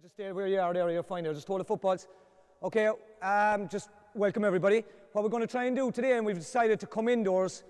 Just stay where you are there, you're fine there. Just hold the footballs. Okay, just welcome everybody. What we're going to try and do today, and we've decided to come indoors,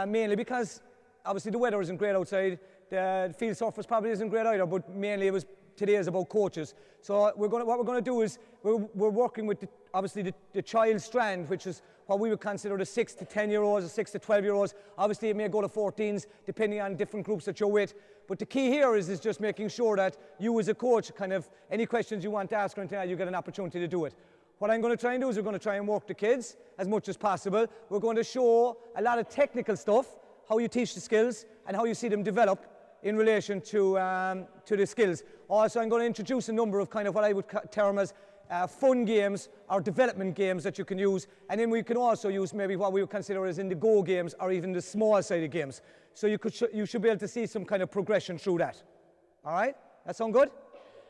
mainly because obviously the weather isn't great outside. The field surface probably isn't great either, but mainly today is about coaches. So what we're going to do is we're working with obviously the child strand, which is what we would consider the 6 to 10 year olds, the 6 to 12 year olds. Obviously it may go to 14s depending on different groups that you're with. But the key here is just making sure that you as a coach, kind of any questions you want to ask or anything, you get an opportunity to do it. What I'm going to try and do is we're going to try and work the kids as much as possible. We're going to show a lot of technical stuff, how you teach the skills and how you see them develop in relation to the skills. Also, I'm going to introduce a number of kind of what I would term as fun games or development games that you can use, and then we can also use maybe what we would consider as in the go games or even the small sided games. So you should be able to see some kind of progression through that. All right? That sound good?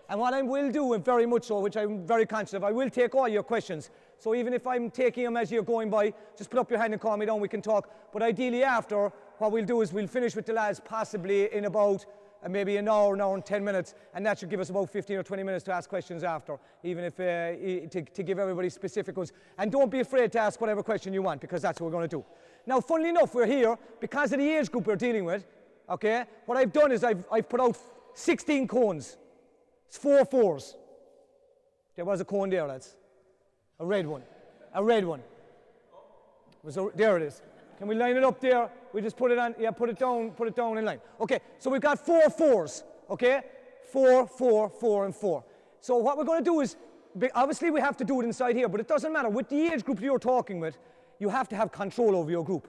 And what I will do, and very much so, which I'm very conscious of, I will take all your questions. So even if I'm taking them as you're going by, just put up your hand and call me down, we can talk. But ideally after, what we'll do is we'll finish with the lads possibly in about maybe an hour and 10 minutes, and that should give us about 15 or 20 minutes to ask questions after, even if to give everybody specific ones. And don't be afraid to ask whatever question you want, because that's what we're going to do. Now, funnily enough, we're here because of the age group we're dealing with. Okay, what I've done is I've put out 16 cones. It's 4 fours. There was a cone there, lads. A red one. A red one. There it is. Can we line it up there? We just put it on, yeah, put it down in line. Okay, so we've got 4 fours, okay? 4, 4, 4, and 4. So what we're going to do is, obviously we have to do it inside here, but it doesn't matter. With the age group you're talking with, you have to have control over your group.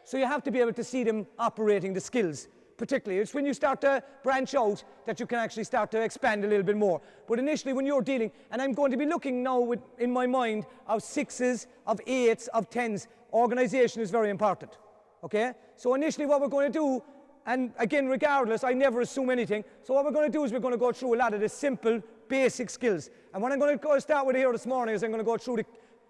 So you have to be able to see them operating the skills, particularly. It's when you start to branch out that you can actually start to expand a little bit more. But initially when you're dealing, and I'm going to be looking now in my mind of 6s, of 8s, of 10s, organisation is very important. Okay? So initially what we're going to do, and again regardless, I never assume anything, so what we're going to do is we're going to go through a lot of the simple, basic skills. And what I'm going to start with here this morning is I'm going to go through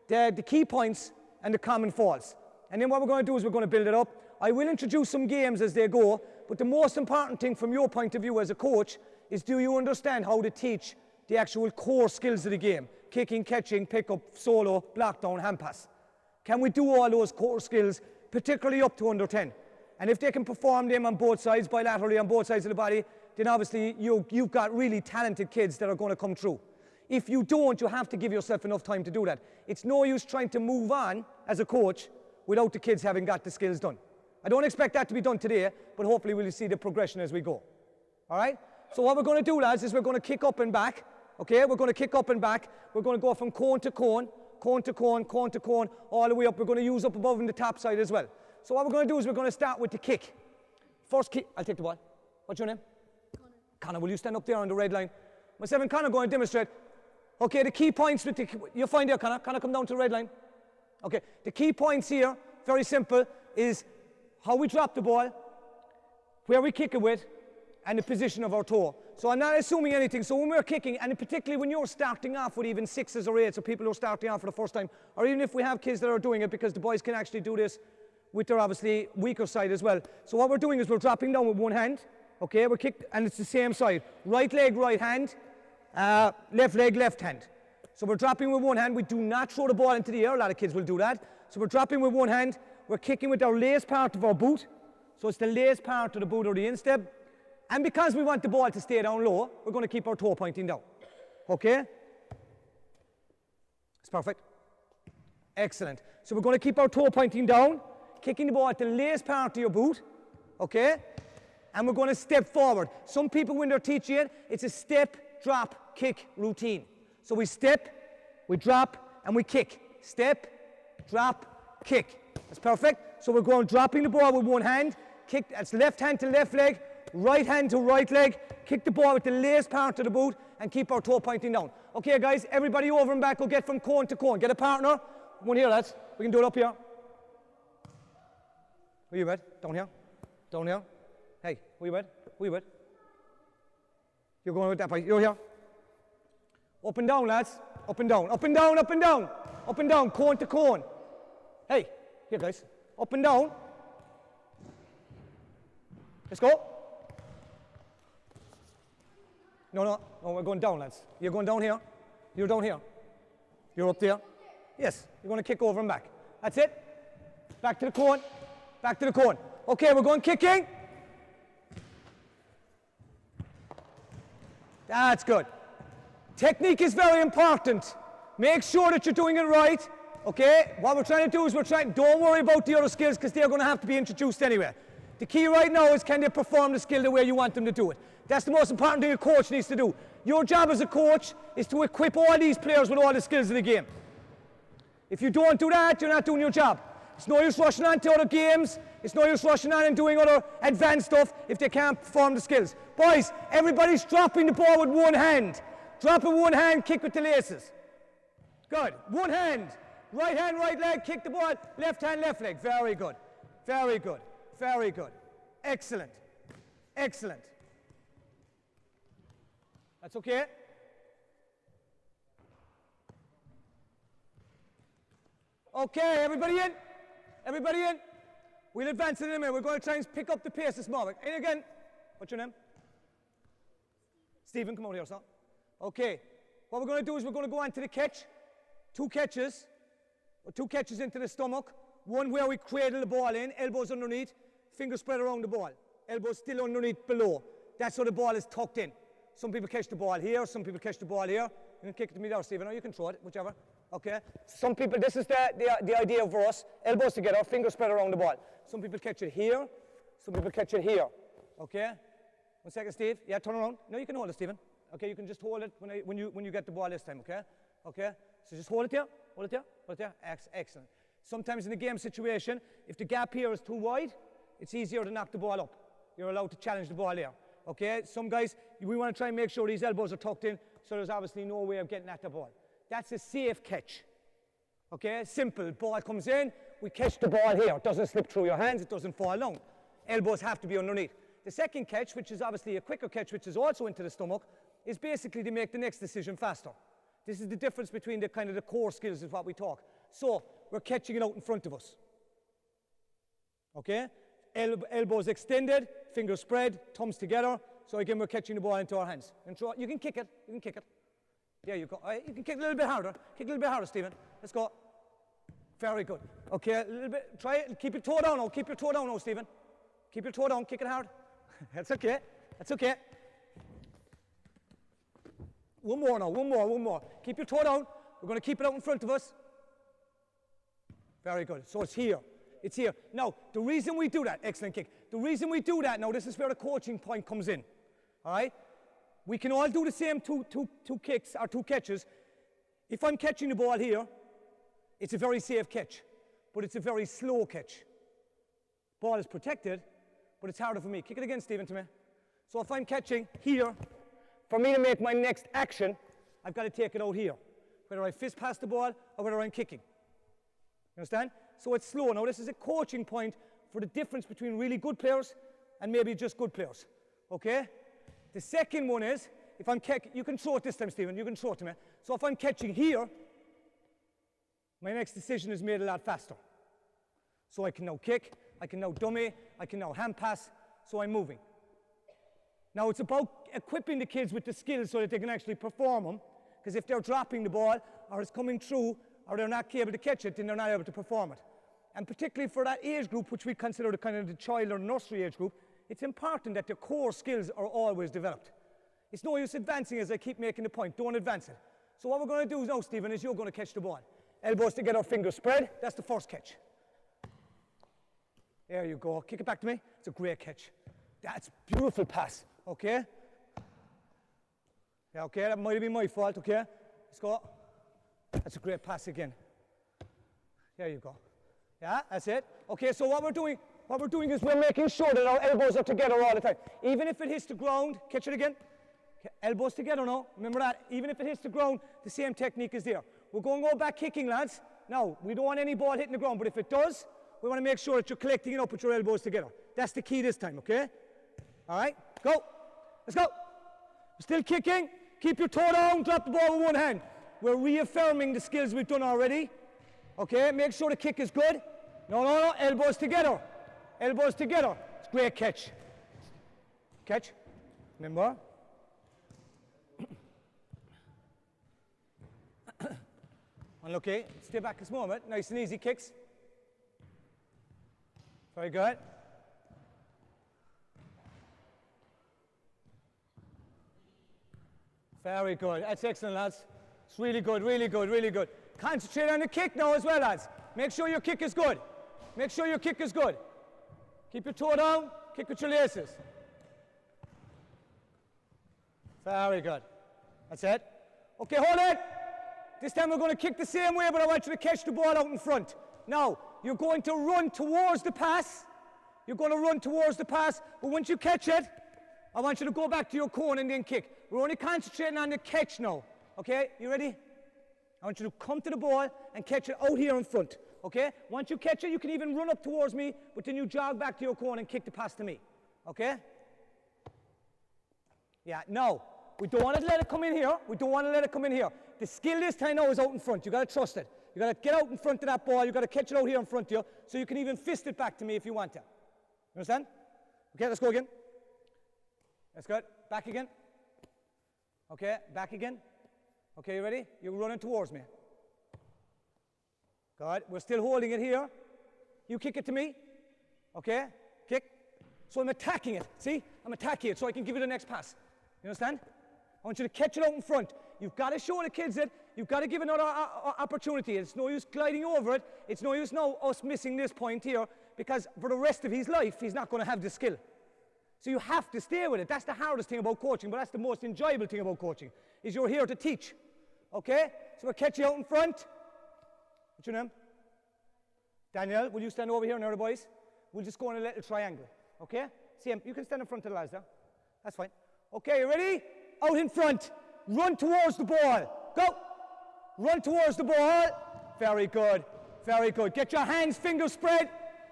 the key points and the common faults. And then what we're going to do is we're going to build it up. I will introduce some games as they go, but the most important thing from your point of view as a coach is, do you understand how to teach the actual core skills of the game? Kicking, catching, pick up, solo, block down, hand pass. Can we do all those core skills, particularly up to under 10? And if they can perform them on both sides, bilaterally on both sides of the body, then obviously you've got really talented kids that are going to come through. If you don't, you have to give yourself enough time to do that. It's no use trying to move on as a coach without the kids having got the skills done. I don't expect that to be done today, but hopefully we'll see the progression as we go. All right? So what we're going to do, lads, is we're going to kick up and back. Okay? We're going to kick up and back. We're going to go from cone to cone, cone to cone, cone to cone, all the way up. We're going to use up above and the top side as well. So what we're going to do is we're going to start with the kick. First kick. I'll take the ball. What's your name? Connor, will you stand up there on the red line? Myself and Connor go and demonstrate. Okay, the key points with you'll find there, Connor. Connor, come down to the red line. Okay, the key points here, very simple, is how we drop the ball, where we kick it with, and the position of our toe. So I'm not assuming anything. So when we're kicking, and particularly when you're starting off with even 6s or 8s, or people who are starting off for the first time, or even if we have kids that are doing it, because the boys can actually do this with their obviously weaker side as well. So what we're doing is we're dropping down with one hand. Okay, we're kicked, and it's the same side. Right leg, right hand. Left leg, left hand. So we're dropping with one hand. We do not throw the ball into the air. A lot of kids will do that. So we're dropping with one hand. We're kicking with our lace part of our boot. So it's the lace part of the boot or the instep. And because we want the ball to stay down low, we're going to keep our toe pointing down. Okay? It's perfect. Excellent. So we're going to keep our toe pointing down, kicking the ball at the lace part of your boot. Okay? And we're going to step forward. Some people, when they're teaching it, it's a step, drop, kick routine. So we step, we drop, and we kick. Step, drop, kick. That's perfect. So we're going dropping the ball with one hand, kick, that's left hand to left leg, right hand to right leg, kick the ball with the lace part of the boot, and keep our toe pointing down. Okay, guys, everybody over and back will get from cone to cone. Get a partner. One here, lads. We can do it up here. Where you at? Down here? Down here? Hey, where you at? Where you at? You're going with that way. You're here. Up and down, lads. Up and down. Up and down, up and down. Up and down, cone to cone. Hey, here, guys. Up and down. Let's go. No, we're going down, lads. You're going down here. You're down here. You're up there. Yes, you're going to kick over and back. That's it. Back to the cone. Back to the cone. Okay, we're going kicking. That's good. Technique is very important. Make sure that you're doing it right. Okay, what we're trying to do is don't worry about the other skills because they're going to have to be introduced anyway. The key right now is can they perform the skill the way you want them to do it. That's the most important thing a coach needs to do. Your job as a coach is to equip all these players with all the skills of the game. If you don't do that, you're not doing your job. It's no use rushing on to other games. It's no use rushing on and doing other advanced stuff if they can't perform the skills. Boys, everybody's dropping the ball with one hand. Drop it with one hand, kick with the laces. Good. One hand, right leg, kick the ball, left hand, left leg. Very good. Very good. Very good. Excellent. Excellent. That's okay? Okay, everybody in? Everybody in? We'll advance in a minute. We're going to try and pick up the pace this morning. In again. What's your name? Stephen, come over here, son. Okay. What we're going to do is we're going to go on to the catch. Two catches into the stomach. One where we cradle the ball in, elbows underneath, fingers spread around the ball. Elbows still underneath below. That's how the ball is tucked in. Some people catch the ball here, some people catch the ball here. You can kick it to me there, Stephen, or you can throw it, whichever. Okay? Some people, this is the idea for us. Elbows together, fingers spread around the ball. Some people catch it here, some people catch it here. Okay? 1 second, Steve. Yeah, turn around. No, you can hold it, Stephen. Okay, you can just hold it when you get the ball this time, okay? Okay? So just hold it here, hold it here, hold it here. Excellent. Sometimes in a game situation, if the gap here is too wide, it's easier to knock the ball up. You're allowed to challenge the ball here. Okay? Some guys, we want to try and make sure these elbows are tucked in, so there's obviously no way of getting at the ball. That's a safe catch. Okay? Simple. Ball comes in, we catch the ball here. It doesn't slip through your hands, it doesn't fall down. Elbows have to be underneath. The second catch, which is obviously a quicker catch, which is also into the stomach, is basically to make the next decision faster. This is the difference between the kind of the core skills of what we talk. So, we're catching it out in front of us. Okay? Elbows extended, fingers spread, thumbs together. So again, we're catching the ball into our hands. And throw it. You can kick it. You can kick it. There you go. You can kick a little bit harder. Kick a little bit harder, Stephen. Let's go. Very good. Okay, a little bit. Try it. Keep your toe down now. Keep your toe down now, Stephen. Keep your toe down. Kick it hard. That's okay. That's okay. One more now. One more. Keep your toe down. We're going to keep it out in front of us. Very good. So it's here. It's here. Now, the reason we do that, excellent kick. The reason we do that, now this is where the coaching point comes in. All right? We can all do the same two kicks or two catches. If I'm catching the ball here, it's a very safe catch, but it's a very slow catch. Ball is protected, but it's harder for me. Kick it again, Stephen, to me. So if I'm catching here, for me to make my next action, I've got to take it out here, whether I fist pass the ball or whether I'm kicking. You understand? So it's slow. Now this is a coaching point for the difference between really good players and maybe just good players. Okay? The second one is, if I'm catching, you can throw it this time, Stephen, you can throw it to me. So if I'm catching here, my next decision is made a lot faster. So I can now kick, I can now dummy, I can now hand pass, so I'm moving. Now it's about equipping the kids with the skills so that they can actually perform them, because if they're dropping the ball, or it's coming through, or they're not able to catch it, then they're not able to perform it. And particularly for that age group, which we consider the kind of the child or nursery age group, it's important that the core skills are always developed. It's no use advancing as I keep making the point. Don't advance it. So what we're going to do now, Stephen, is you're going to catch the ball. Elbows together, fingers spread. That's the first catch. There you go. Kick it back to me. It's a great catch. That's beautiful pass. Okay? Yeah, okay, that might have been my fault. Okay? Let's go. That's a great pass again. There you go. Yeah, that's it. Okay, so what we're doing is we're making sure that our elbows are together all the time. Even if it hits the ground, catch it again. Okay, elbows together now. Remember that. Even if it hits the ground, the same technique is there. We're going to go back kicking, lads. Now, we don't want any ball hitting the ground, but if it does, we want to make sure that you're collecting it up with your elbows together. That's the key this time, okay? All right, go. Let's go. We're still kicking. Keep your toe down, drop the ball with one hand. We're reaffirming the skills we've done already. Okay, make sure the kick is good. No, elbows together. Elbows together. It's a great catch. Catch. Remember? Unlucky. Stay back this moment. Nice and easy kicks. Very good. Very good. That's excellent, lads. It's really good, really good, really good. Concentrate on the kick now as well, lads. Make sure your kick is good. Make sure your kick is good. Keep your toe down. Kick with your laces. Very good. That's it. Okay, hold it. This time we're going to kick the same way, but I want you to catch the ball out in front. Now, you're going to run towards the pass. You're going to run towards the pass, but once you catch it, I want you to go back to your cone and then kick. We're only concentrating on the catch now. Okay, you ready? I want you to come to the ball and catch it out here in front. Okay? Once you catch it, you can even run up towards me, but then you jog back to your cone and kick the pass to me. Okay? Yeah, now, we don't want to let it come in here. We don't want to let it come in here. The skill this time now is out in front. You've got to trust it. You've got to get out in front of that ball. You've got to catch it out here in front of you, so you can even fist it back to me if you want to. You understand? Okay, let's go again. That's good. Back again. Okay, back again. Okay, you ready? You're running towards me. Good. We're still holding it here. You kick it to me. Okay, kick. So I'm attacking it. See? I'm attacking it so I can give you the next pass. You understand? I want you to catch it out in front. You've got to show the kids it. You've got to give another opportunity. It's no use gliding over it. It's no use now us missing this point here, because for the rest of his life, he's not going to have the skill. So you have to stay with it. That's the hardest thing about coaching, but that's the most enjoyable thing about coaching, is you're here to teach. Okay? So we'll catch you out in front. What's your name? Daniel, will you stand over here now, the boys? We'll just go in a little triangle. Okay? Same. You can stand in front of the lads there. That's fine. Okay, you ready? Out in front. Run towards the ball. Go. Run towards the ball. Very good. Very good. Get your hands, fingers spread,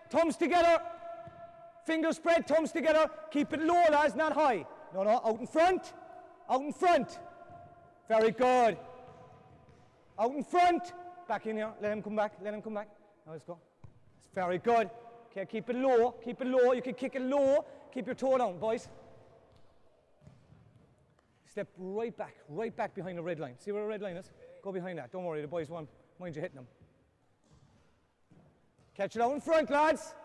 thumbs together. Fingers spread, thumbs together. Keep it low, lads, not high. No, out in front. Out in front. Very good. Out in front. Back in here. Let him come back. Let him come back. Now let's go. It's very good. Okay, keep it low. Keep it low. You can kick it low. Keep your toe down, boys. Step right back behind the red line. See where the red line is? Go behind that. Don't worry, the boys won't mind you hitting them. Catch it out in front, lads.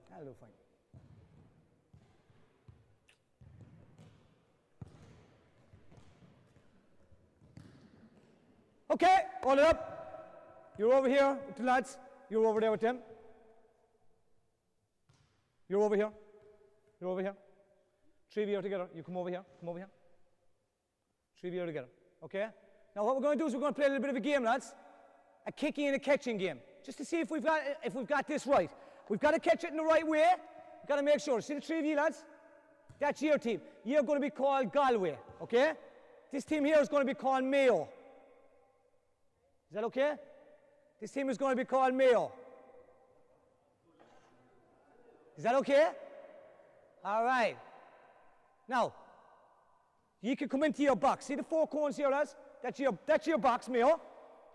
That'll do fine. Okay, hold it up. You're over here with the lads. You're over there with them. You're over here. You're over here. Three of you are together. You come over here. Come over here. Three of you are together. Okay? Now what we're going to do is we're going to play a little bit of a game, lads. A kicking and a catching game. Just to see if we've got this right. We've got to catch it in the right way. We've got to make sure. See the three of you, lads? That's your team. You're going to be called Galway. Okay? This team here is going to be called Mayo. Is that okay? This team is going to be called Mayo. Is that okay? All right. Now, you can come into your box. See the four cones here, lads? That's your box, Mayo.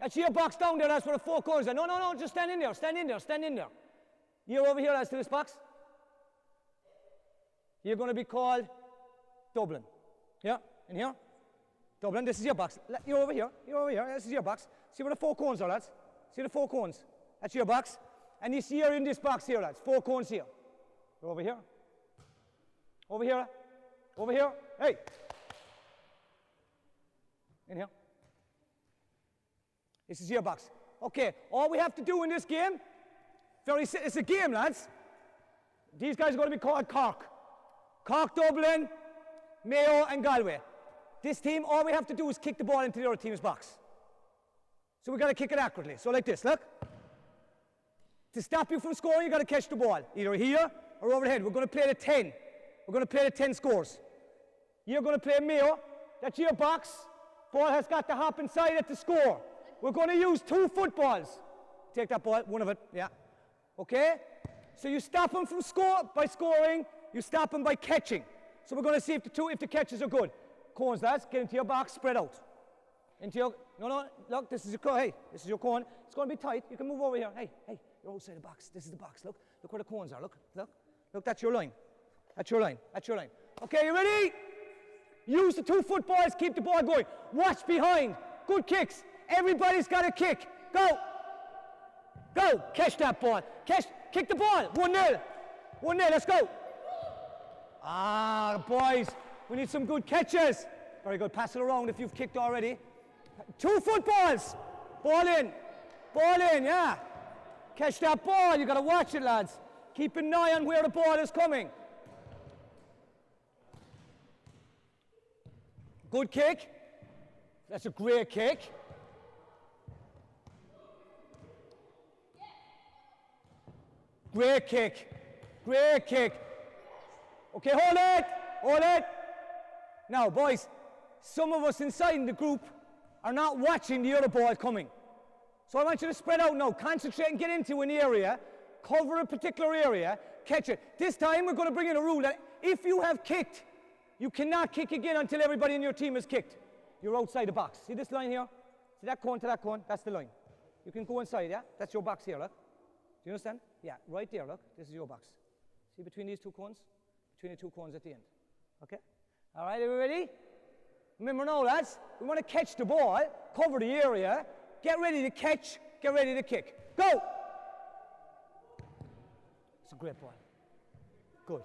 That's your box down there, that's where the four cones are. No, just stand in there, stand in there, stand in there. You're over here, lads, to this box. You're going to be called Dublin. Yeah, in here. Dublin, this is your box. You're over here, this is your box. See where the four cones are, lads? See the four cones? That's your box. And you see you're in this box here, lads. Four cones here. You're over here. Over here. Over here. Hey. In here. This is your box. Okay, all we have to do in this game, it's a game, lads. These guys are going to be called Cork. Cork, Dublin, Mayo and Galway. This team, all we have to do is kick the ball into the other team's box. So we've got to kick it accurately. So like this, look. To stop you from scoring, you've got to catch the ball, either here or overhead. We're going to play the 10. We're going to play the 10 scores. You're going to play Mayo. That's your box. Ball has got to hop inside it to score. We're going to use 2 footballs. Take that ball, one of it, yeah. Okay? So you stop them from by scoring, you stop them by catching. So we're going to see if the catches are good. Cones, lads, get into your box, spread out. No, look, this is your cone. Hey, this is your cone. It's going to be tight. You can move over here. Hey, you're outside the box. This is the box. Look where the cones are. Look, that's your line. That's your line. Okay, you ready? Use the 2 footballs. Keep the ball going. Watch behind. Good kicks. Everybody's got a kick. Go. Catch that ball. Kick the ball. 1-0. Let's go. Boys, we need some good catches. Very good. Pass it around if you've kicked already. 2 footballs. Ball in, yeah. Catch that ball. You got to watch it, lads. Keep an eye on where the ball is coming. Good kick. That's a great kick. Great kick. Okay, hold it. Now, boys, some of us inside the group are not watching the other ball coming. So I want you to spread out now. Concentrate and get into an area. Cover a particular area. Catch it. This time we're going to bring in a rule that if you have kicked, you cannot kick again until everybody in your team has kicked. You're outside the box. See this line here? See that cone to that cone? That's the line. You can go inside, yeah? That's your box here, look. Do you understand? Yeah, right there, look. This is your box. See between these 2 cones? Between the 2 cones at the end. Okay? All right, are we ready? Remember now, lads, we want to catch the ball, cover the area, get ready to catch, get ready to kick. Go! It's a great ball. Good.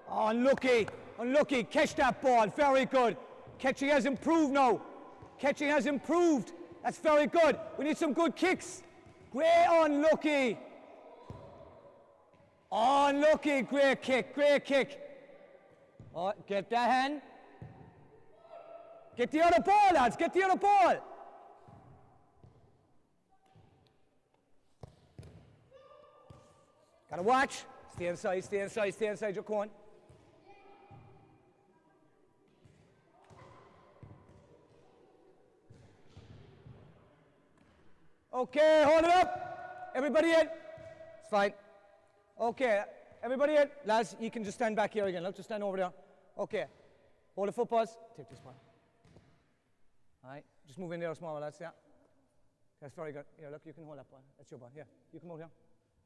Oh, unlucky. Catch that ball. Very good. Catching has improved now. That's very good. We need some good kicks. Great, unlucky. Great kick. Oh, get that hand. Get the other ball, lads. Get the other ball. Gotta watch. Stay inside your cone. Okay, hold it up. Everybody in. It's fine. Okay, everybody in. Lads, you can just stand back here again. Look, just stand over there. Okay. Hold the footballs. Take this one. All right. Just move in there small, lads. Yeah. That's very good. Here, look, you can hold that ball. That's your ball. Here. You come over here.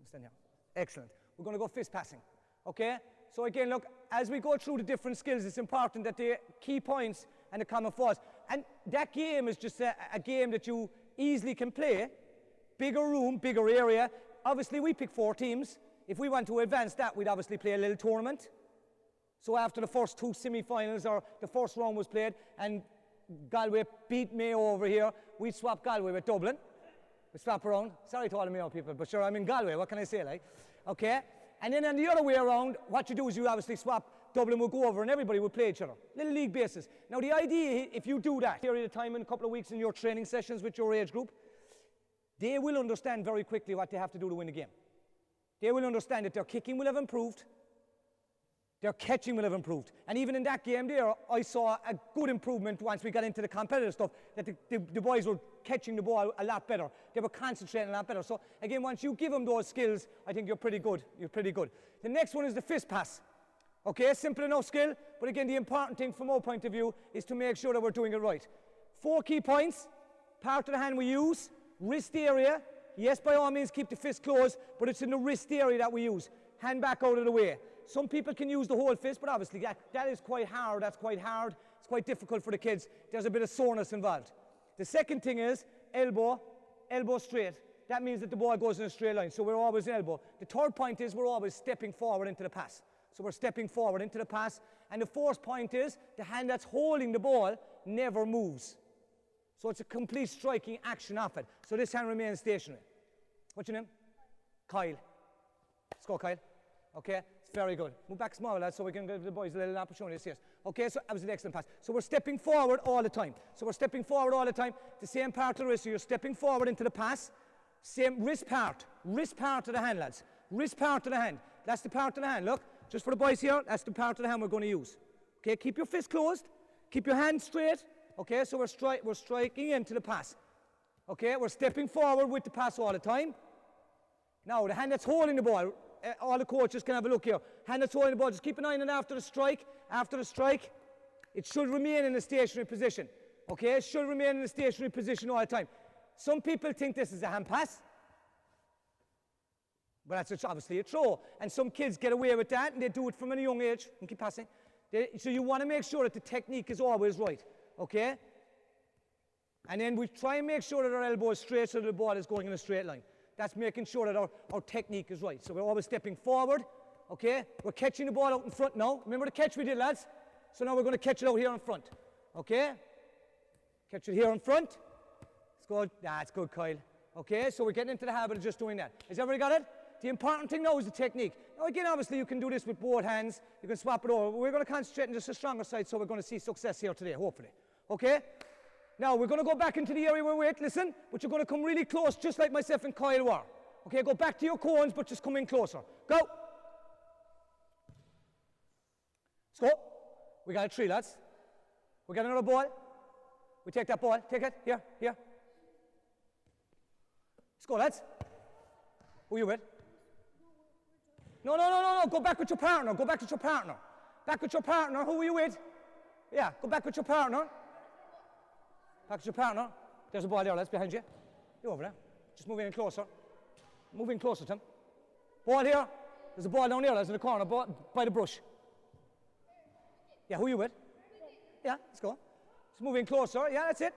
Stand here. Excellent. We're going to go fist passing. Okay? So again, look, as we go through the different skills, it's important that the key points and the common thoughts. And that game is just a game that you easily can play. Bigger room, bigger area. Obviously, we pick 4 teams. If we want to advance that, we'd obviously play a little tournament. So after the first 2 semi-finals, or the first round was played, and Galway beat Mayo over here, we'd swap Galway with Dublin. We swap around. Sorry to all the Mayo people, but sure, I'm in Galway. What can I say, like? Okay? And then on the other way around, what you do is you obviously swap. Dublin will go over and everybody will play each other. Little league basis. Now the idea, if you do that, period of time in a couple of weeks in your training sessions with your age group, they will understand very quickly what they have to do to win the game. They will understand that their kicking will have improved, their catching will have improved. And even in that game there, I saw a good improvement once we got into the competitive stuff, that the boys were catching the ball a lot better. They were concentrating a lot better. So again, once you give them those skills, I think you're pretty good. The next one is the fist pass. Okay, simple enough skill, but again, the important thing from our point of view is to make sure that we're doing it right. 4 key points. Part of the hand we use, wrist area. Yes, by all means, keep the fist closed, but it's in the wrist area that we use. Hand back out of the way. Some people can use the whole fist, but obviously that is quite hard. That's quite hard. It's quite difficult for the kids. There's a bit of soreness involved. The second thing is elbow straight. That means that the ball goes in a straight line, so we're always elbow. The third point is we're always stepping forward into the pass. So we're stepping forward into the pass. And the fourth point is the hand that's holding the ball never moves. So it's a complete striking action off it. So this hand remains stationary. What's your name? Kyle. Let's go, Kyle. Okay, it's very good. Move back small, lads, so we can give the boys a little opportunity to see us. Okay, so that was an excellent pass. So we're stepping forward all the time. The same part of the wrist, so you're stepping forward into the pass. Same wrist part of the hand, lads. Wrist part of the hand. That's the part of the hand, look. Just for the boys here, that's the part of the hand we're going to use. Okay, keep your fist closed. Keep your hand straight. Okay, so we're striking into the pass. Okay, we're stepping forward with the pass all the time. Now, the hand that's holding the ball, all the coaches can have a look here. Hand that's holding the ball, just keep an eye on it after the strike. It should remain in a stationary position. Okay, it should remain in a stationary position all the time. Some people think this is a hand pass, but that's obviously a throw. And some kids get away with that, and they do it from a young age and keep passing. So you want to make sure that the technique is always right. Okay? And then we try and make sure that our elbow is straight so that the ball is going in a straight line. That's making sure that our technique is right. So we're always stepping forward. Okay? We're catching the ball out in front now. Remember the catch we did, lads? So now we're going to catch it out here in front. Okay? Catch it here in front. It's good. That's good, Kyle. Okay? So we're getting into the habit of just doing that. Has everybody got it? The important thing now is the technique. Now again, obviously you can do this with both hands. You can swap it over. We're going to concentrate on just a stronger side, so we're going to see success here today, hopefully. Okay? Now we're going to go back into the area where we're at, listen, but you're going to come really close, just like myself and Kyle were. Okay, go back to your cones, but just come in closer. Go! Let's go. We got a tree, lads. We got another ball. We take that ball. Take it. Here, here. Let's go, lads. Who are you with? No. Go back with your partner. Go back with your partner. Back with your partner. Who are you with? Yeah, go back with your partner. Back with your partner. There's a ball there, lads, behind you. You over there. Just move in closer. Move in closer, Tim. Ball here. There's a ball down there, lads, in the corner, by the brush. Yeah, who are you with? Yeah, let's go. Just move in closer. Yeah, that's it.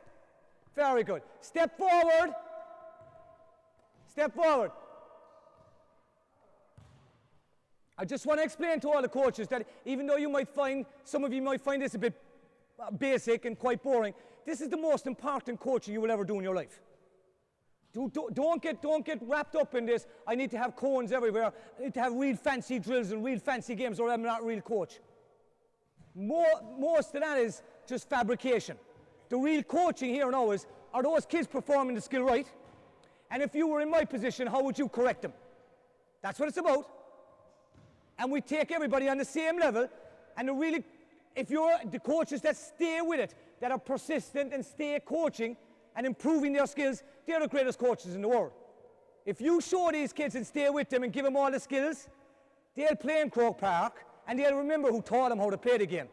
Very good. Step forward. Step forward. I just want to explain to all the coaches that even though some of you might find this a bit basic and quite boring, this is the most important coaching you will ever do in your life. Don't get wrapped up in this. I need to have cones everywhere. I need to have real fancy drills and real fancy games, or I'm not a real coach. Most of that is just fabrication. The real coaching here now is, are those kids performing the skill right? And if you were in my position, how would you correct them? That's what it's about. And we take everybody on the same level, and if you're the coaches that stay with it, that are persistent and stay coaching and improving their skills, they're the greatest coaches in the world. If you show these kids and stay with them and give them all the skills, they'll play in Croke Park and they'll remember who taught them how to play the game.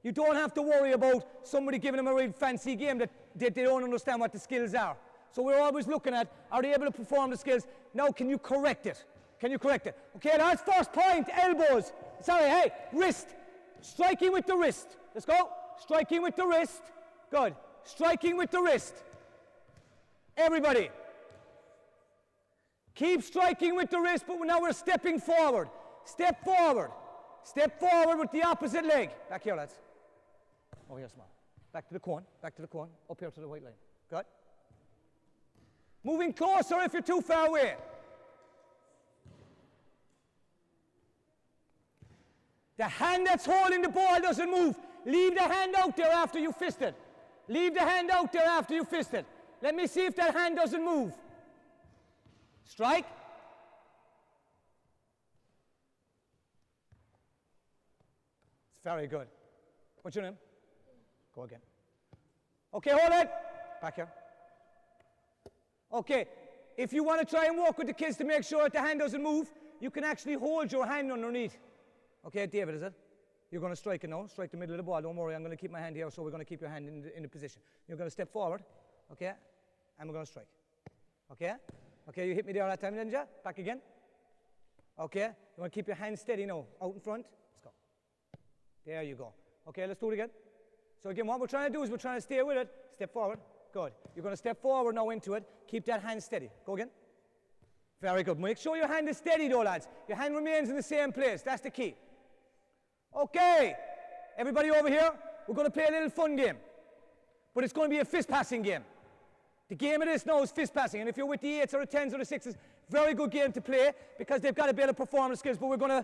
You don't have to worry about somebody giving them a real fancy game that they don't understand what the skills are. So we're always looking at, are they able to perform the skills? Now, can you correct it? Can you correct it? Okay, that's first point, elbows. Sorry, hey, wrist. Striking with the wrist. Let's go. Striking with the wrist. Good. Striking with the wrist. Everybody. Keep striking with the wrist, but now we're stepping forward. Step forward. Step forward with the opposite leg. Back here, lads. Oh, here, small. Back to the cone. Back to the cone. Up here to the white line. Good. Moving closer if you're too far away. The hand that's holding the ball doesn't move. Leave the hand out there after you fist it. Leave the hand out there after you fist it. Let me see if that hand doesn't move. Strike. It's very good. What's your name? Go again. Okay, hold it. Back here. Okay, if you want to try and work with the kids to make sure that the hand doesn't move, you can actually hold your hand underneath. Okay, David, is it? You're going to strike it now. Strike the middle of the ball. Don't worry, I'm going to keep my hand here, so we're going to keep your hand in the position. You're going to step forward, okay? And we're going to strike. Okay? Okay, you hit me there that time, didn't you? Back again. Okay? You want to keep your hand steady now. Out in front. Let's go. There you go. Okay, let's do it again. So again, what we're trying to do is we're trying to stay with it. Step forward. Good. You're going to step forward now into it. Keep that hand steady. Go again. Very good. Make sure your hand is steady though, lads. Your hand remains in the same place. That's the key. Okay. Everybody over here, we're going to play a little fun game. But it's going to be a fist passing game. The game of this now is fist passing. And if you're with the 8s or the 10s or the 6s, very good game to play because they've got a bit of performance skills, but we're going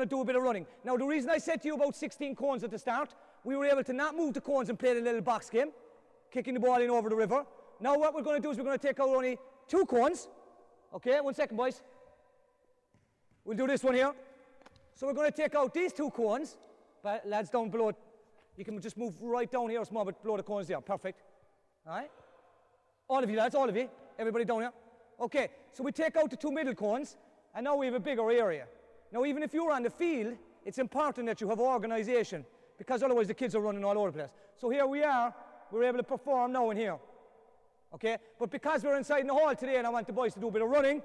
to do a bit of running. Now, the reason I said to you about 16 cones at the start, we were able to not move the cones and play the little box game, kicking the ball in over the river. Now what we're going to do is we're going to take out only 2 cones. Okay, 1 second, boys. We'll do this one here. So we're going to take out these 2 cones. But lads down below, you can just move right down here small, but below the cones there. Perfect. All right? All of you, lads, all of you. Everybody down here. Okay, so we take out the 2 middle cones, and now we have a bigger area. Now, even if you're on the field, it's important that you have organisation because otherwise the kids are running all over the place. So here we are, we're able to perform now in here. Okay, but because we're inside in the hall today and I want the boys to do a bit of running,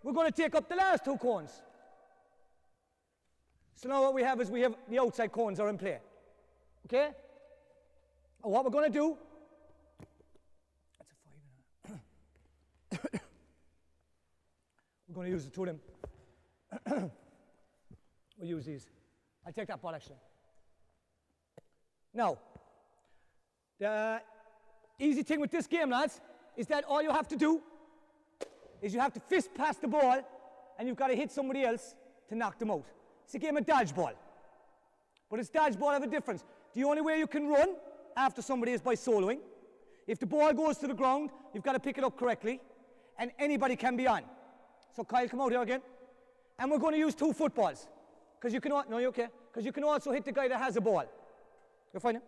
we're going to take up the last 2 cones. So now what we have is we have the outside cones are in play. Okay? And what we're going to do, that's a 5 we're going to use the 2 of them. We'll use these. I'll take that ball actually. Now, the easy thing with this game, lads, is that all you have to do is you have to fist pass the ball and you've got to hit somebody else to knock them out. It's a game of dodgeball. But it's dodgeball of a difference. The only way you can run after somebody is by soloing. If the ball goes to the ground, you've got to pick it up correctly, and anybody can be on. So Kyle, come out here again. And we're going to use 2 footballs. Because you can, no, you're okay. Because you can also hit the guy that has a ball. You're fine now?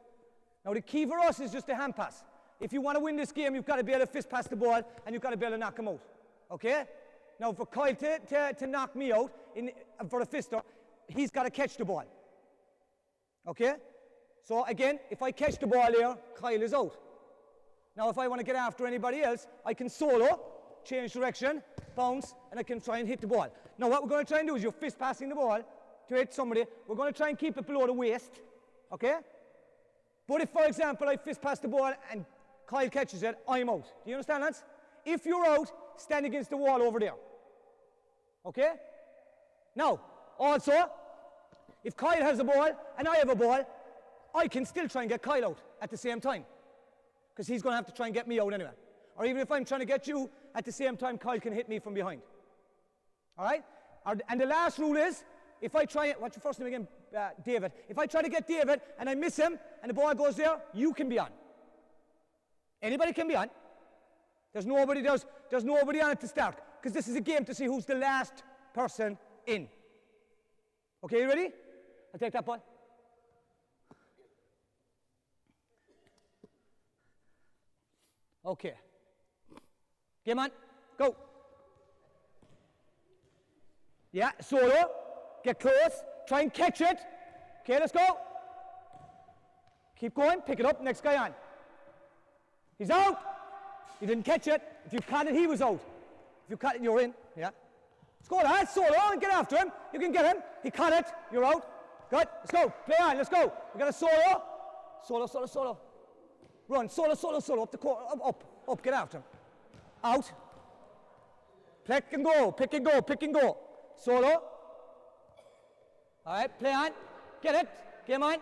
Now the key for us is just a hand pass. If you want to win this game, you've got to be able to fist pass the ball, and you've got to be able to knock him out. Okay? Now for Kyle to knock me out, for a fister, he's got to catch the ball. Okay? So again, if I catch the ball here, Kyle is out. Now if I want to get after anybody else, I can solo, change direction, bounce, and I can try and hit the ball. Now what we're going to try and do is you're fist passing the ball to hit somebody. We're going to try and keep it below the waist. Okay? But if, for example, I fist pass the ball and Kyle catches it, I'm out. Do you understand, lads? If you're out, stand against the wall over there. Okay? Now, also, if Kyle has a ball and I have a ball, I can still try and get Kyle out at the same time. Because he's going to have to try and get me out anyway. Or even if I'm trying to get you, at the same time, Kyle can hit me from behind. All right? And the last rule is, if I try, what's your first name again? David. If I try to get David and I miss him and the ball goes there, you can be on. Anybody can be on. There's nobody on at the start. Because this is a game to see who's the last person in. Okay, you ready? I'll take that ball. Okay. Game on. Go. Yeah, solo. Get close. Try and catch it. Okay, let's go. Keep going. Pick it up. Next guy on. He's out. He didn't catch it. If you caught it, he was out. If you caught it, you're in. Yeah. Let's go, lads. Solo and get after him. You can get him. He caught it. You're out. Good. Let's go. Play on. Let's go. We got a solo. Solo, solo, solo. Run. Solo, solo, solo. Up the court. Up. Get after him. Out. Pick and go. Pick and go. Pick and go. Solo. All right. Play on. Get it. Game on.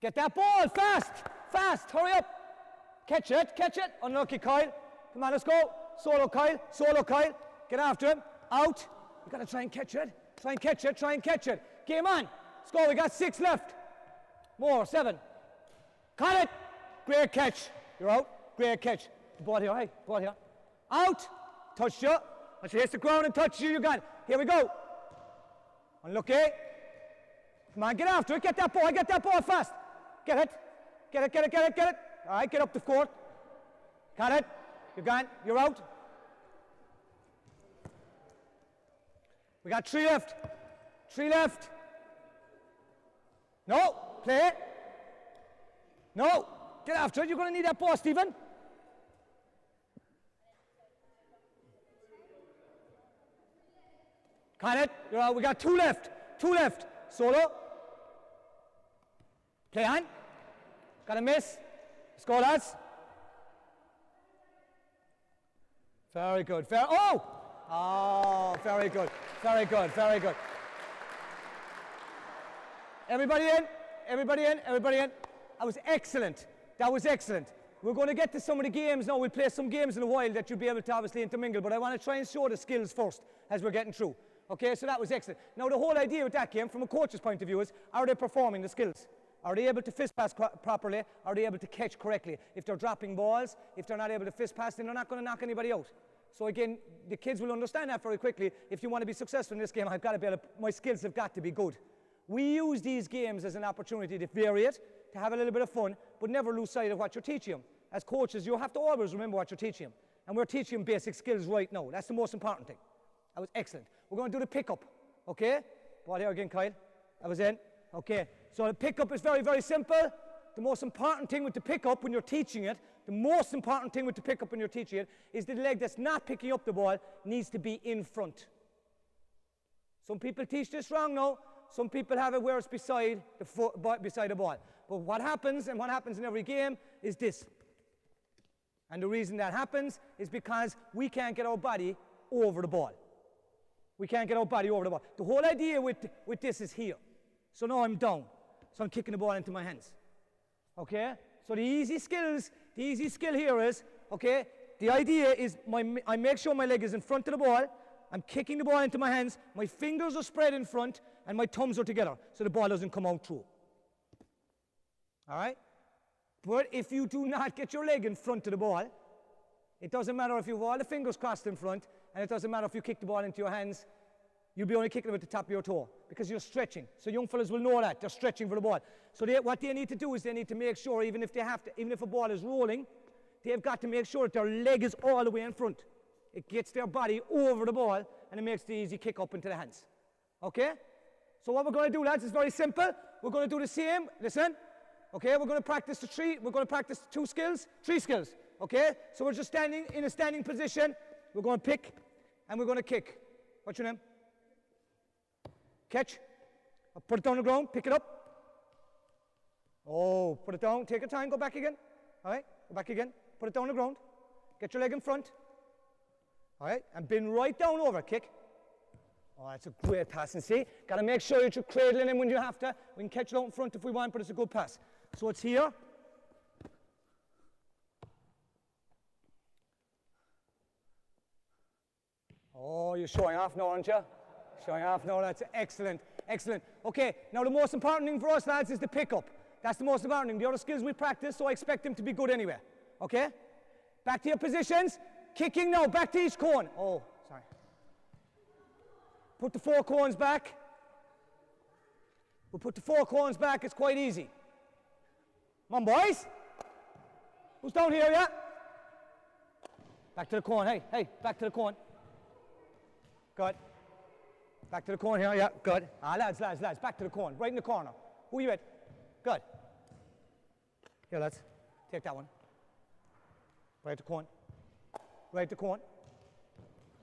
Get that ball. Fast. Fast. Hurry up. Catch it. Catch it. Unlucky, Kyle. Come on. Let's go. Solo, Kyle. Solo, Kyle. Get after him. Out. You got to try and catch it. Try and catch it. Try and catch it. Game on. Let's go. We got 6 left. More. 7. Caught it. Great catch. You're out. Great catch. The ball here. Hey. Ball here. Out. Touched you. When she hits the ground and touches you, you got it. Here we go. Unlucky. Come on. Get after it. Get that ball. Get that ball fast. Get it. Get it. Get it. Get it. Get it. All right. Get up the court. Got it. You're gone. You're out. We got 3 left. 3 left. No. Play it. No. Get after it. You're going to need that ball, Stephen. Got it. You're out. We got 2 left. 2 left. Solo. Play on. Got a miss. Let's go, lads. Very good. Oh, very good. Very good. Very good. Everybody in. Everybody in. Everybody in. That was excellent. That was excellent. We're going to get to some of the games now. We'll play some games in a while that you'll be able to obviously intermingle, but I want to try and show the skills first as we're getting through. Okay, so that was excellent. Now the whole idea with that game, from a coach's point of view, is are they performing the skills? Are they able to fist pass properly? Are they able to catch correctly? If they're dropping balls, if they're not able to fist pass, then they're not going to knock anybody out. So again, the kids will understand that very quickly. If you want to be successful in this game, I've got to be able to, my skills have got to be good. We use these games as an opportunity to vary it, to have a little bit of fun, but never lose sight of what you're teaching them. As coaches, you have to always remember what you're teaching them. And we're teaching them basic skills right now. That's the most important thing. That was excellent. We're going to do the pickup, okay? Ball here again, Kyle. That was in. Okay. So the pickup is very, very simple. The most important thing with the pickup when you're teaching it, is the leg that's not picking up the ball needs to be in front. Some people teach this wrong now. Some people have it where it's beside the ball. But what happens in every game is this. And the reason that happens is because we can't get our body over the ball. The whole idea with this is here. So now I'm down. So I'm kicking the ball into my hands. Okay? So the easy skill here is, okay, the idea is I make sure my leg is in front of the ball. I'm kicking the ball into my hands. My fingers are spread in front and my thumbs are together so the ball doesn't come out through. All right? But if you do not get your leg in front of the ball, it doesn't matter if you have all the fingers crossed in front, and it doesn't matter if you kick the ball into your hands, you'll be only kicking it with the top of your toe because you're stretching. So young fellas will know that. They're stretching for the ball. So what they need to do is they need to make sure, even if a ball is rolling, they've got to make sure that their leg is all the way in front. It gets their body over the ball, and it makes the easy kick up into the hands. Okay? So what we're going to do, lads, is very simple. We're going to do the same. Listen. Okay, we're going to practice three skills. Okay? So we're just standing in a standing position. We're going to pick, and we're going to kick. What's your name? Catch. Put it down on the ground. Pick it up. Oh, put it down. Take your time. Go back again. All right? Go back again. Put it down on the ground. Get your leg in front. All right? And bend right down over. Kick. Oh, that's a great pass. And see, got to make sure that you're cradling him when you have to. We can catch it out in front if we want, but it's a good pass. So it's here. Oh, you're showing off now, aren't you? Showing off now. That's excellent. Excellent. Okay, now the most important thing for us, lads, is the pickup. That's the most important thing. The other skills we practice, so I expect them to be good anyway. Okay? Back to your positions. Kicking now. Back to each cone. Oh, sorry. Put the 4 cones back. We'll put the 4 cones back. It's quite easy. Come on, boys. Who's down here, yeah? Back to the cone. Hey, back to the cone. Good. Back to the cone here, yeah, good. Lads, back to the cone. Right in the corner. Who are you at? Good. Here, lads. Take that one. Right to the cone. Right to the cone.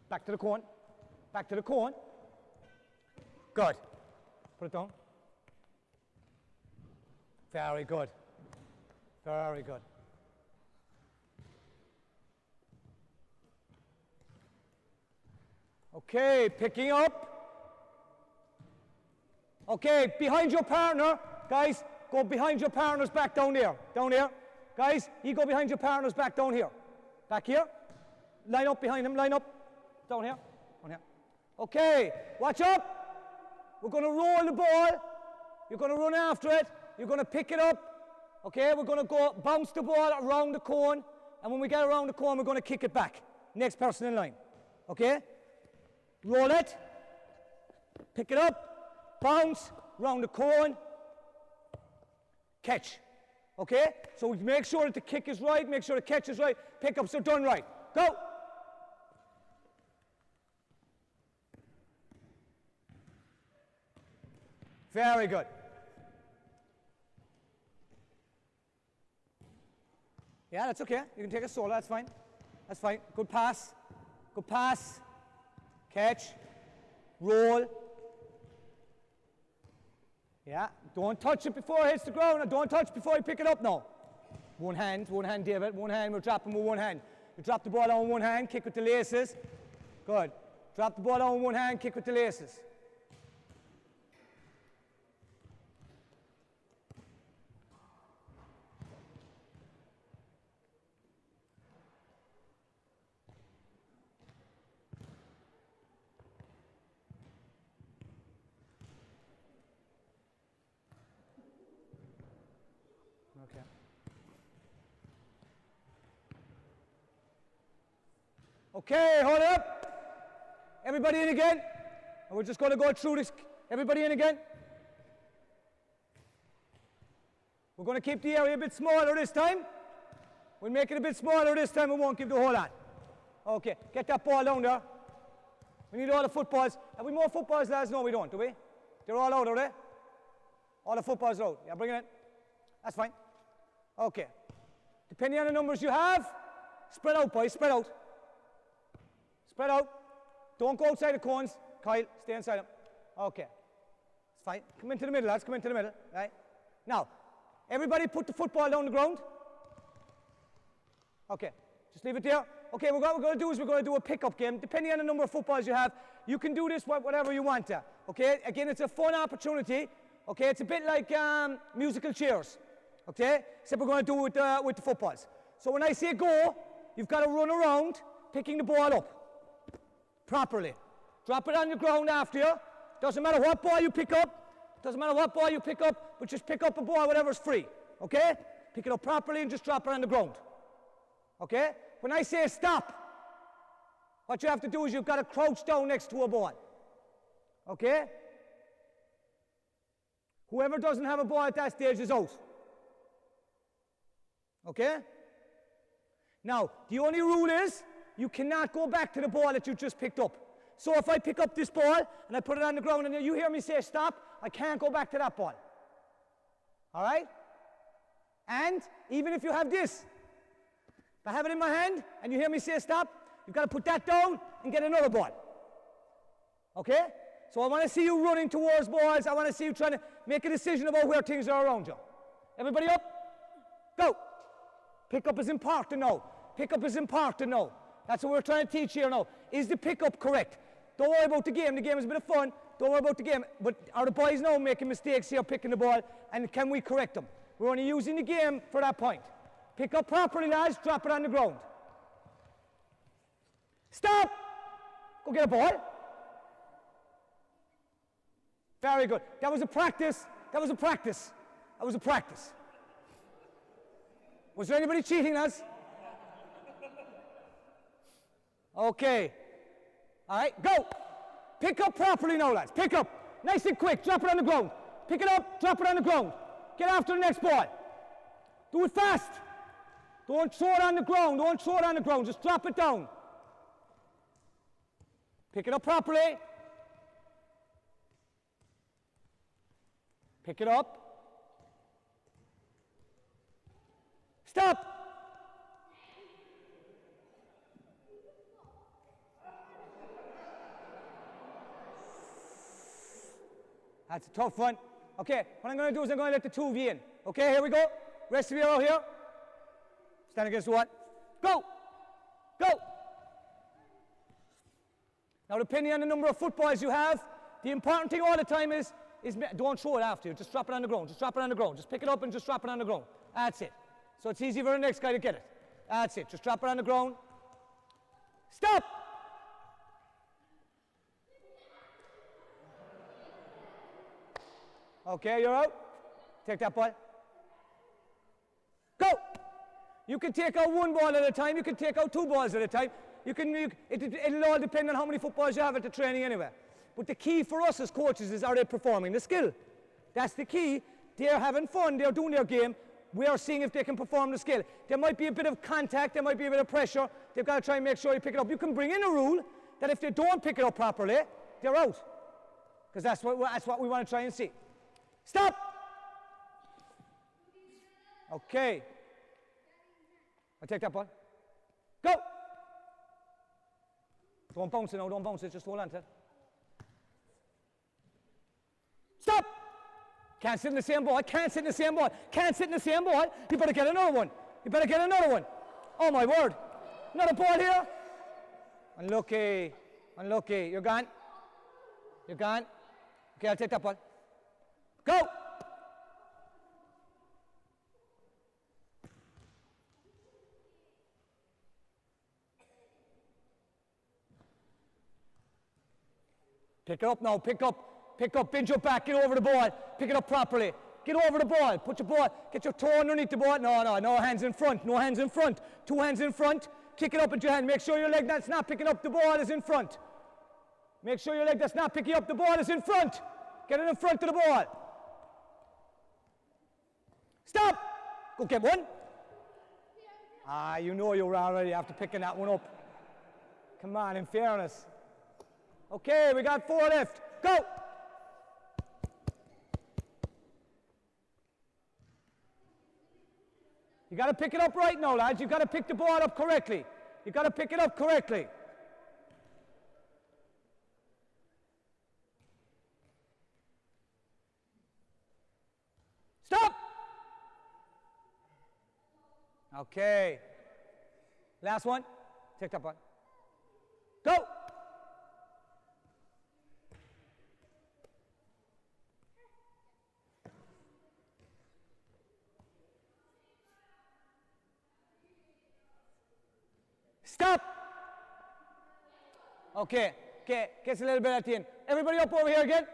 Back to the cone. Back to the cone. Good. Put it down. Very good. Very good. Okay, picking up. Okay, behind your partner. Guys, go behind your partner's back down there. Down there. Guys, you go behind your partner's back down here. Back here. Line up behind him, line up. Down here. Down here. Okay, watch up. We're going to roll the ball. You're going to run after it. You're going to pick it up. Okay, we're going to go bounce the ball around the cone. And when we get around the cone, we're going to kick it back. Next person in line. Okay? Roll it. Pick it up. Bounce. Round the cone. Catch. Okay? So we make sure that the kick is right. Make sure the catch is right. Pickups are done right. Go. Very good. Yeah, that's okay. You can take a solo, that's fine. That's fine. Good pass. Good pass. Catch. Roll. Yeah, don't touch it before it hits the ground, and don't touch before you pick it up now. One hand, David, one hand, we're dropping with one hand. You drop the ball on one hand, kick with the laces. Good. Drop the ball on one hand, kick with the laces. Okay, hold up. Everybody in again. And we're just going to go through this. Everybody in again. We're going to keep the area a bit smaller this time. We'll make it a bit smaller this time. We won't give the whole lot. Okay, get that ball down there. We need all the footballs. Have we more footballs, lads? No, we don't, do we? They're all out, are they? All the footballs are out. Yeah, bring it in. That's fine. Okay. Depending on the numbers you have, spread out, boys, spread out. Spread out. Don't go outside the cones. Kyle, stay inside them. Okay. It's fine. Come into the middle, lads. Come into the middle. Right? Now, everybody put the football down the ground. Okay. Just leave it there. Okay, what we're going to do is we're going to do a pick-up game. Depending on the number of footballs you have, you can do this whatever you want to. Okay? Again, it's a fun opportunity. Okay? It's a bit like musical chairs. Okay? Except we're going to do it with the footballs. So when I say go, you've got to run around picking the ball up properly. Drop it on the ground after you. Doesn't matter what ball you pick up. Doesn't matter what ball you pick up, but just pick up a ball, whatever's free. Okay? Pick it up properly and just drop it on the ground. Okay? When I say stop, what you have to do is you've got to crouch down next to a ball. Okay? Whoever doesn't have a ball at that stage is out. Okay? Now, the only rule is you cannot go back to the ball that you just picked up. So if I pick up this ball and I put it on the ground and you hear me say stop, I can't go back to that ball. All right? And even if you have this, if I have it in my hand and you hear me say stop, you've got to put that down and get another ball. Okay? So I want to see you running towards balls. I want to see you trying to make a decision about where things are around you. Everybody up? Go. Pick up is important now. Pick up is important now. That's what we're trying to teach here now. Is the pick-up correct? Don't worry about the game. The game is a bit of fun. Don't worry about the game. But are the boys now making mistakes here picking the ball? And can we correct them? We're only using the game for that point. Pick up properly, lads. Drop it on the ground. Stop! Go get a ball. Very good. That was a practice. That was a practice. That was a practice. Was there anybody cheating, lads? Okay. All right, go. Pick up properly now, lads. Pick up. Nice and quick. Drop it on the ground. Pick it up. Drop it on the ground. Get after the next ball. Do it fast. Don't throw it on the ground. Don't throw it on the ground. Just drop it down. Pick it up properly. Pick it up. Stop. That's a tough one. Okay, what I'm going to do is I'm going to let the two of you in. Okay, here we go. Rest of you are out here. Stand against the what? Go! Go! Now, depending on the number of footballs you have, the important thing all the time is don't throw it after you. Just drop it on the ground. Just drop it on the ground. Just pick it up and just drop it on the ground. That's it. So it's easy for the next guy to get it. That's it. Just drop it on the ground. Stop! Okay, you're out. Take that ball. Go! You can take out one ball at a time. You can take out two balls at a time. It'll all depend on how many footballs you have at the training anyway. But the key for us as coaches is, are they performing the skill? That's the key. They're having fun. They're doing their game. We are seeing if they can perform the skill. There might be a bit of contact. There might be a bit of pressure. They've got to try and make sure you pick it up. You can bring in a rule that if they don't pick it up properly, they're out. Because that's what we want to try and see. Stop! Okay. I'll take that ball. Go! Don't bounce it now, don't bounce it, just hold on to it. Stop! Can't sit in the same ball, can't sit in the same ball, can't sit in the same ball. You better get another one. You better get another one. Oh my word. Another ball here. Unlucky. Unlucky. You're gone. You're gone. Okay, I'll take that ball. Go! Pick it up now, pick up, bend your back, get over the ball, pick it up properly. Get over the ball, put your ball, get your toe underneath the ball. No hands in front, no hands in front. 2 hands in front, kick it up with your hand. Make sure your leg that's not picking up the ball is in front. Make sure your leg that's not picking up the ball is in front. Get it in front of the ball. Stop! Go get one. You know you're already after picking that one up. Come on, in fairness. Okay, we got 4 left. Go! You got to pick it up right now, lads. You've got to pick the ball up correctly. You've got to pick it up correctly. Stop! Okay. Last one. Take that one. Go! Stop! Okay, gets a little bit at the end. Everybody up over here again.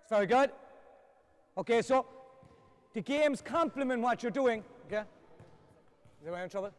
Very good. Okay, so the games complement what you're doing. Okay? Is anyone in trouble?